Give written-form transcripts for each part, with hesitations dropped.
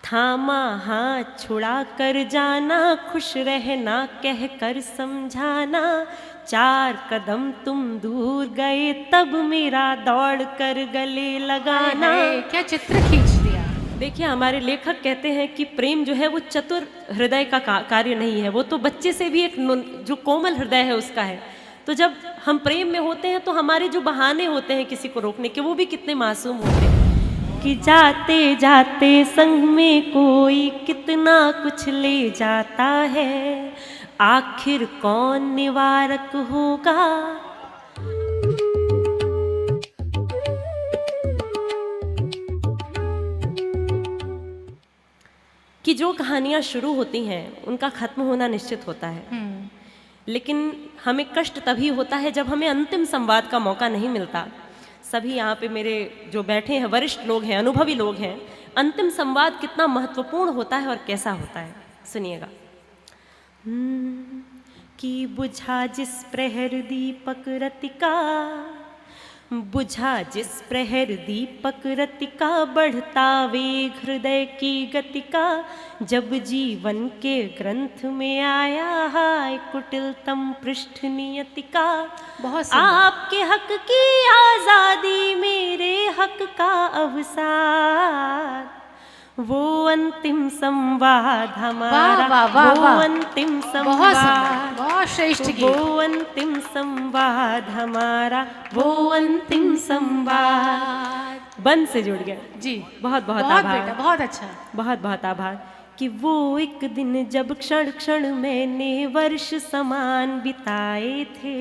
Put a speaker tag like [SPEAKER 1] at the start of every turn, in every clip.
[SPEAKER 1] थामा हाथ छुड़ा कर जाना, खुश रहना कह कर समझाना, 4 कदम तुम दूर गए तब मेरा दौड़ कर गले लगाना।
[SPEAKER 2] क्या चित्र खींच दिया।
[SPEAKER 1] देखिए, हमारे लेखक कहते हैं कि प्रेम जो है वो चतुर हृदय का कार्य नहीं है, वो तो बच्चे से भी एक जो कोमल हृदय है उसका है। तो जब हम प्रेम में होते हैं तो हमारे जो बहाने होते हैं किसी को रोकने के, वो भी कितने मासूम होते हैं कि जाते जाते संग में कोई कितना कुछ ले जाता है, आखिर कौन निवारक होगा। कि जो कहानियाँ शुरू होती हैं उनका खत्म होना निश्चित होता है, लेकिन हमें कष्ट तभी होता है जब हमें अंतिम संवाद का मौका नहीं मिलता। सभी यहाँ पे मेरे जो बैठे हैं वरिष्ठ लोग हैं, अनुभवी लोग हैं, अंतिम संवाद कितना महत्वपूर्ण होता है और कैसा होता है, सुनिएगा। कि बुझा जिस प्रहर दीपक रतिका, बुझा जिस प्रहर दीपक रतिका, बढ़ता वेग हृदय की गतिका, जब जीवन के ग्रंथ में आया हाय कुटिलतम पृष्ठ नियतिका।
[SPEAKER 2] बहुत
[SPEAKER 1] आपके हक की आजादी, मेरे हक का अवसाद, वो अंतिम संवाद हमारा, वो अंतिम संवाद,
[SPEAKER 2] बहुत श्रेष्ठ गीत।
[SPEAKER 1] वो अंतिम संवाद हमारा, वो अंतिम संवाद। बंद से जुड़ गया
[SPEAKER 2] जी।
[SPEAKER 1] बहुत बहुत
[SPEAKER 2] बहुत
[SPEAKER 1] आभार
[SPEAKER 2] बेटा, बहुत अच्छा,
[SPEAKER 1] बहुत बहुत आभार। कि वो एक दिन जब क्षण क्षण मैंने वर्ष समान बिताए थे,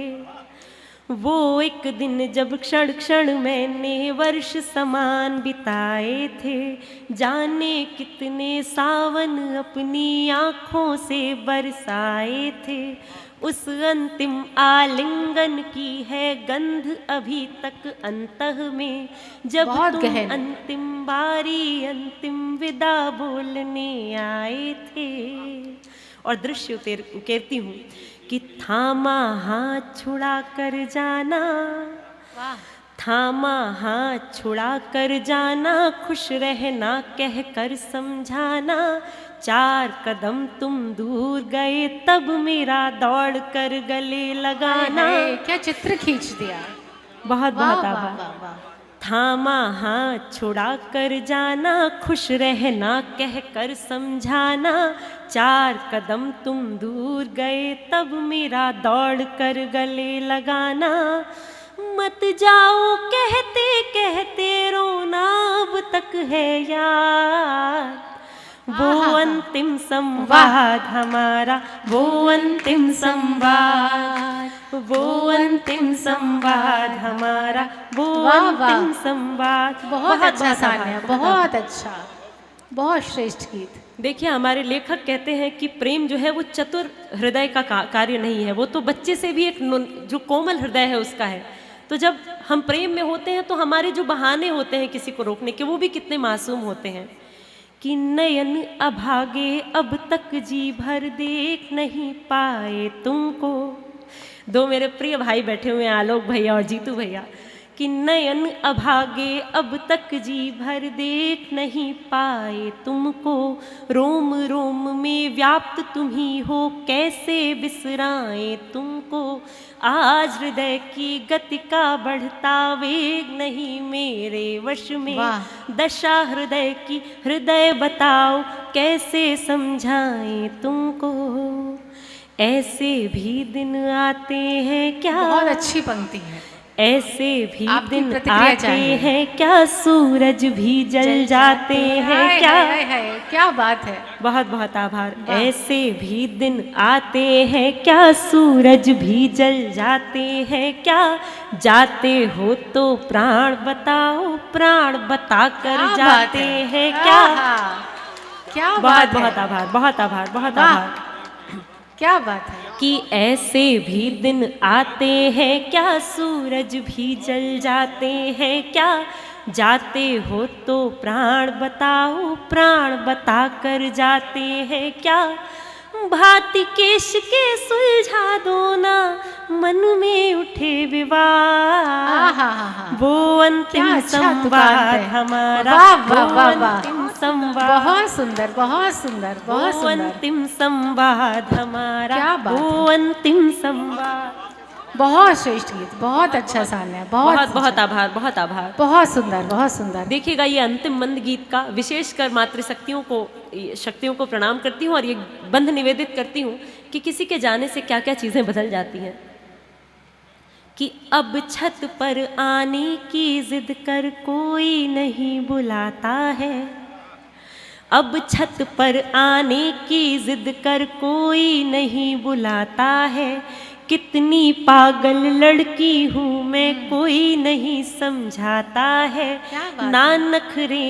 [SPEAKER 1] वो एक दिन जब क्षण क्षण मैंने वर्ष समान बिताए थे, जाने कितने सावन अपनी आँखों से बरसाए थे, उस अंतिम आलिंगन की है गंध अभी तक अंतः में, जब तुम अंतिम बारी अंतिम विदा बोलने आए थे। और दृश्य उकेरती हूँ कि थामा हाथ छुड़ा कर जाना, थामा हाथ छुड़ा कर जाना, खुश रहना कह कर समझाना, 4 कदम तुम दूर गए तब मेरा दौड़ कर गले लगाना।
[SPEAKER 2] क्या चित्र खींच दिया।
[SPEAKER 1] बहुत बहुत आभार। थामा हाथ छुड़ा कर जाना, खुश रहना कह कर समझाना, 4 कदम तुम दूर गए तब मेरा दौड़ कर गले लगाना। मत जाओ कहते कहते रोना अब तक है यार, वो अंतिम संवाद हमारा, वो अंतिम संवाद, वो अंतिम संवाद हमारा, वो अंतिम संवाद।
[SPEAKER 2] बहुत अच्छा सान्या, बहुत अच्छा, बहुत श्रेष्ठ गीत।
[SPEAKER 1] देखिए, हमारे लेखक कहते हैं कि प्रेम जो है वो चतुर हृदय का कार्य नहीं है, वो तो बच्चे से भी एक जो कोमल हृदय है उसका है। तो जब हम प्रेम में होते हैं तो हमारे जो बहाने होते हैं किसी को रोकने के, वो भी कितने मासूम होते हैं। कि नयन अभागे अब तक जी भर देख नहीं पाए तुमको। 2 मेरे प्रिय भाई बैठे हुए हैं, आलोक भैया और जीतू भैया। कि नयन अभागे अब तक जी भर देख नहीं पाए तुमको, रोम रोम में व्याप्त तुम ही हो, कैसे बिसराएं तुमको। आज हृदय की गति का बढ़ता वेग नहीं मेरे वश में, दशा हृदय की हृदय बताओ, कैसे समझाएं तुमको। ऐसे भी दिन आते हैं क्या।
[SPEAKER 2] बहुत अच्छी पंक्ति है।
[SPEAKER 1] ऐसे भी दिन आते हैं क्या, सूरज भी जल जाते हैं क्या।
[SPEAKER 2] क्या बात है।
[SPEAKER 1] बहुत बहुत आभार। ऐसे भी दिन आते हैं क्या, सूरज भी जल जाते हैं क्या, जाते हो तो प्राण बताओ, प्राण बता कर जाते हैं क्या।
[SPEAKER 2] क्या
[SPEAKER 1] बहुत बहुत आभार, बहुत आभार, बहुत आभार।
[SPEAKER 2] क्या बात है।
[SPEAKER 1] कि ऐसे भी दिन आते हैं क्या, सूरज भी जल जाते हैं क्या, जाते हो तो प्राण बताओ, प्राण बता कर जाते हैं क्या। भांति केश के सुलझा दो ना, मन में उठे विवाद, वो अंतिम संवाद हमारा, वो अंतिम संवाद,
[SPEAKER 2] बहुत सुंदर, बहुत सुंदर, बहुत
[SPEAKER 1] वो
[SPEAKER 2] सुंदर,
[SPEAKER 1] अंतिम संवाद हमारा,
[SPEAKER 2] क्या बात
[SPEAKER 1] वो अंतिम संवाद।
[SPEAKER 2] बहुत श्रेष्ठ गीत, बहुत अच्छा सान है,
[SPEAKER 1] बहुत बहुत आभार, बहुत आभार।
[SPEAKER 2] बहुत सुंदर, बहुत सुंदर।
[SPEAKER 1] देखिएगा ये अंतिम बंद गीत का विशेषकर मातृशक्तियों को प्रणाम करती हूँ और ये बंध निवेदित करती हूँ कि किसी के जाने से क्या क्या चीज़ें बदल जाती हैं। कि अब छत पर आने की जिद कर कोई नहीं बुलाता है, अब छत पर आने की जिद कर कोई नहीं बुलाता है, कितनी पागल लड़की हूँ मैं कोई नहीं समझाता है,
[SPEAKER 2] क्या बात है।
[SPEAKER 1] ना नखरे